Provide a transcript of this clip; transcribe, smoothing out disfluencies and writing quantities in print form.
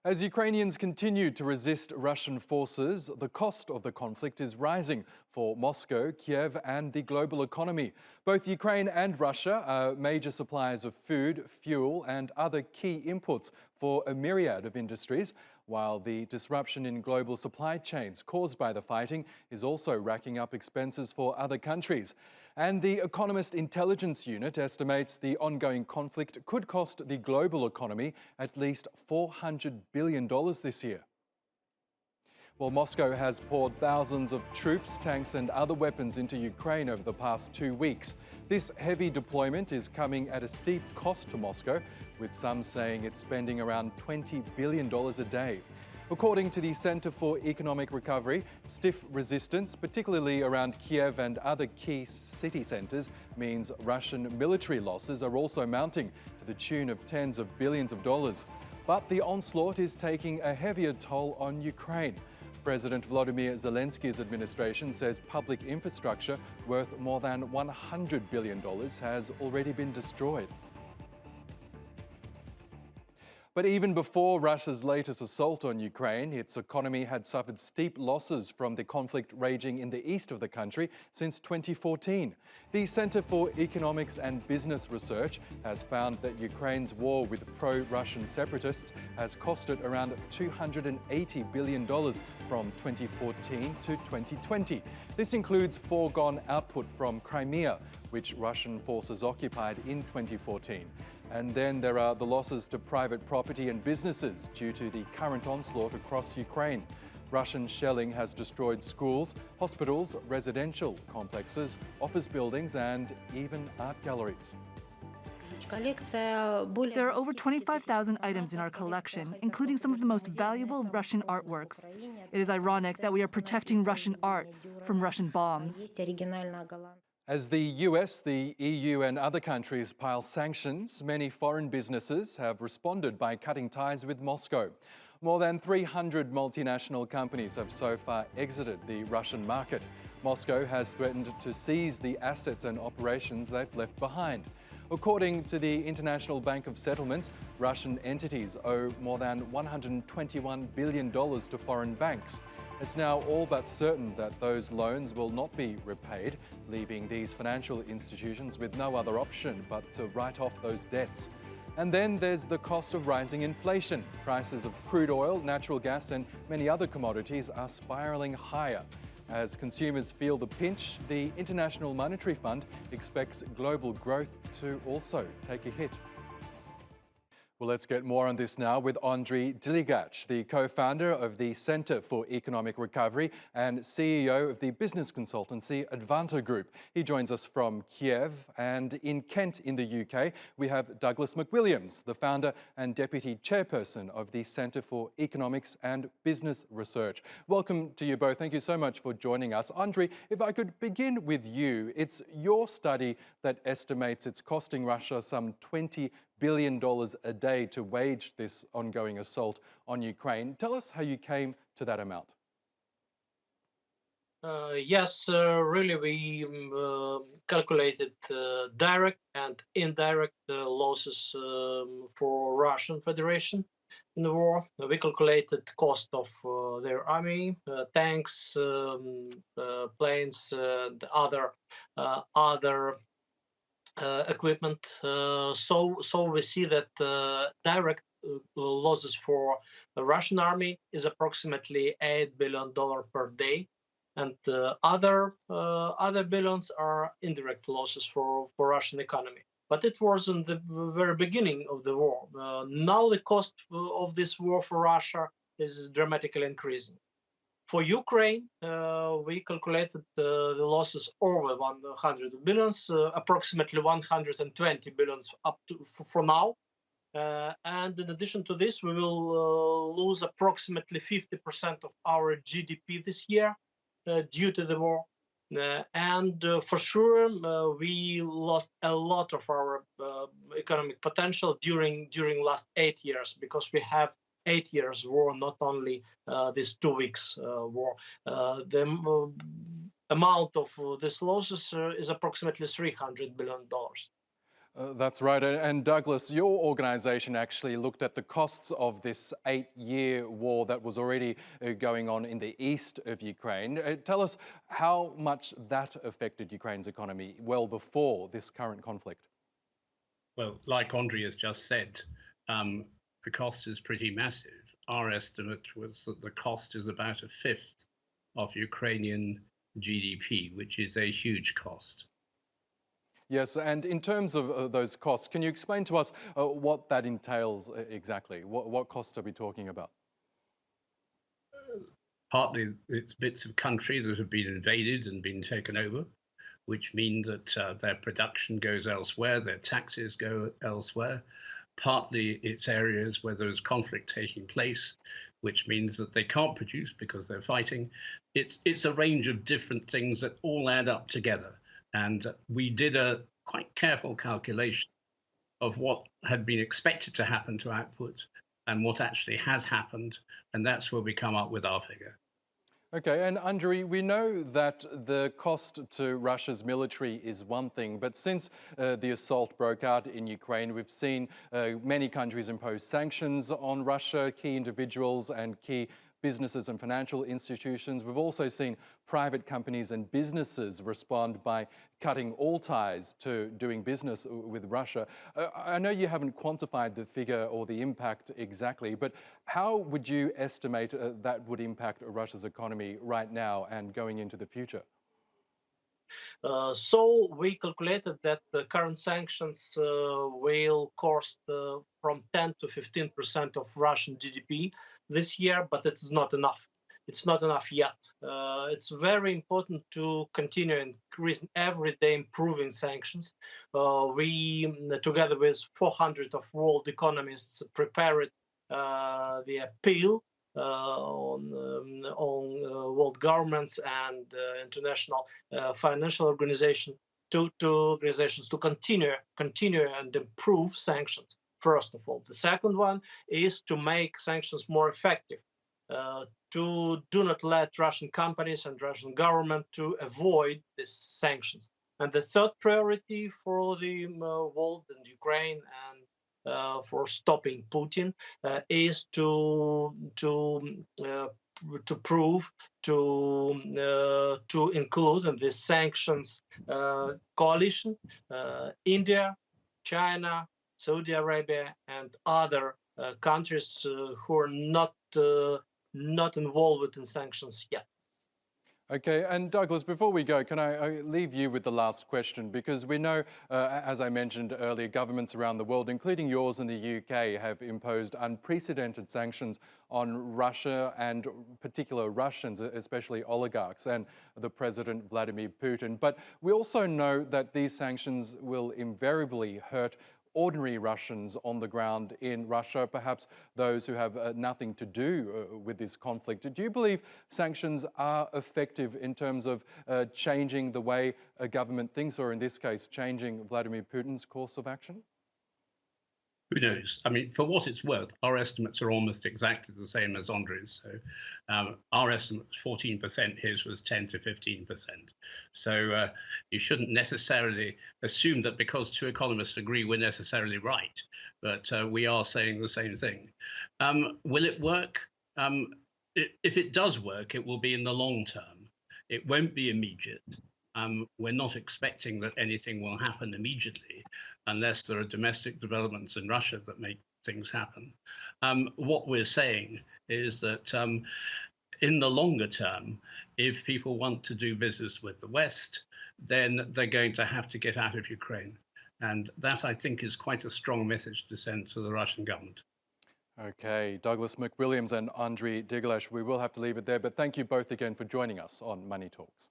As Ukrainians continue to resist Russian forces, the cost of the conflict is rising for Moscow, Kiev and the global economy. Both Ukraine and Russia are major suppliers of food, fuel and other key inputs for a myriad of industries, while the disruption in global supply chains caused by the fighting is also racking up expenses for other countries. And the Economist Intelligence Unit estimates the ongoing conflict could cost the global economy at least $400 billion this year. Well, Moscow has poured thousands of troops, tanks and other weapons into Ukraine over the past 2 weeks. This heavy deployment is coming at a steep cost to Moscow, with some saying it's spending around $20 billion a day. According to the Center for Economic Recovery, stiff resistance, particularly around Kiev and other key city centres, means Russian military losses are also mounting to the tune of tens of billions of dollars. But the onslaught is taking a heavier toll on Ukraine. President Volodymyr Zelenskyy's administration says public infrastructure worth more than $100 billion has already been destroyed. But even before Russia's latest assault on Ukraine, its economy had suffered steep losses from the conflict raging in the east of the country since 2014. The Center for Economics and Business Research has found that Ukraine's war with pro-Russian separatists has cost it around $280 billion from 2014 to 2020. This includes foregone output from Crimea, which Russian forces occupied in 2014. And then there are the losses to private property and businesses due to the current onslaught across Ukraine. Russian shelling has destroyed schools, hospitals, residential complexes, office buildings and even art galleries. There are over 25,000 items in our collection, including some of the most valuable Russian artworks. It is ironic that we are protecting Russian art from Russian bombs. As the US, the EU and other countries pile sanctions, many foreign businesses have responded by cutting ties with Moscow. More than 300 multinational companies have so far exited the Russian market. Moscow has threatened to seize the assets and operations they've left behind. According to the International Bank of Settlements, Russian entities owe more than $121 billion to foreign banks. It's now all but certain that those loans will not be repaid, leaving these financial institutions with no other option but to write off those debts. And then there's the cost of rising inflation. Prices of crude oil, natural gas and many other commodities are spiralling higher. As consumers feel the pinch, the International Monetary Fund expects global growth to also take a hit. Well, let's get more on this now with Andrii Dligach, the co-founder of the Center for Economic Recovery and CEO of the business consultancy Advanter Group. He joins us from Kiev, and in Kent in the UK, we have Douglas McWilliams, the founder and deputy chairperson of the Center for Economics and Business Research. Welcome to you both. Thank you so much for joining us. Andrii, if I could begin with you, it's your study that estimates it's costing Russia some $20 billion a day to wage this ongoing assault on Ukraine. Tell us how you came to that amount. Yes, really, we calculated direct and indirect losses for Russian Federation in the war. We calculated cost of their army, tanks, planes, and other equipment. So we see that direct losses for the Russian army is approximately $8 billion per day, and other billions are indirect losses for Russian economy. But it was in the very beginning of the war. Now the cost of this war for Russia is dramatically increasing. For Ukraine, we calculated the losses over 100 billions, approximately 120 billions up to for now. And in addition to this, we will lose approximately 50% of our GDP this year due to the war. And for sure, we lost a lot of our economic potential during last 8 years, because we have 8 years war, not only this 2 weeks war. The amount of these losses is approximately $300 billion. That's right. And Douglas, your organisation actually looked at the costs of this 8-year war that was already going on in the east of Ukraine. Tell us how much that affected Ukraine's economy well before this current conflict. Well, like Andrii has just said, the cost is pretty massive. Our estimate was that the cost is about a fifth of Ukrainian GDP, which is a huge cost. Yes, and in terms of those costs, can you explain to us what that entails exactly? What costs are we talking about? Partly it's bits of country that have been invaded and been taken over, which mean that their production goes elsewhere, their taxes go elsewhere. Partly it's areas where there's conflict taking place, which means that they can't produce because they're fighting. It's a range of different things that all add up together. And we did a quite careful calculation of what had been expected to happen to output and what actually has happened. And that's where we come up with our figure. Okay, and Andrii, we know that the cost to Russia's military is one thing, but since the assault broke out in Ukraine, we've seen many countries impose sanctions on Russia, key individuals and key businesses and financial institutions. We've also seen private companies and businesses respond by cutting all ties to doing business with Russia. I know you haven't quantified the figure or the impact exactly, but how would you estimate that would impact Russia's economy right now and going into the future? So we calculated that the current sanctions will cost from 10 to 15% of Russian GDP this year, but it's not enough. It's not enough yet. It's very important to continue increasing every day improving sanctions. We, together with 400 of world economists, prepared the appeal on world governments and international financial organizations to continue and improve sanctions. First of all, the second one is to make sanctions more effective. To do not let Russian companies and Russian government to avoid these sanctions. And the third priority for the world and Ukraine and for stopping Putin is to prove to include in this sanctions coalition India, China, Saudi Arabia, and other countries who are not involved in sanctions yet. Okay, and Douglas, before we go, can I leave you with the last question? Because we know, as I mentioned earlier, governments around the world, including yours in the UK, have imposed unprecedented sanctions on Russia and particular Russians, especially oligarchs, and the President Vladimir Putin. But we also know that these sanctions will invariably hurt ordinary Russians on the ground in Russia, perhaps those who have nothing to do with this conflict. Do you believe sanctions are effective in terms of changing the way a government thinks, or in this case, changing Vladimir Putin's course of action? Who knows? I mean, for what it's worth, our estimates are almost exactly the same as Andrii's. So our estimate was 14%, his was 10 to 15%. So you shouldn't necessarily assume that because two economists agree, we're necessarily right. But we are saying the same thing. Will it work? If it does work, it will be in the long term. It won't be immediate. We're not expecting that anything will happen immediately unless there are domestic developments in Russia that make things happen. What we're saying is that in the longer term, if people want to do business with the West, then they're going to have to get out of Ukraine. And that, I think, is quite a strong message to send to the Russian government. Okay, Douglas McWilliams and Andrii Dligach, we will have to leave it there, but thank you both again for joining us on Money Talks.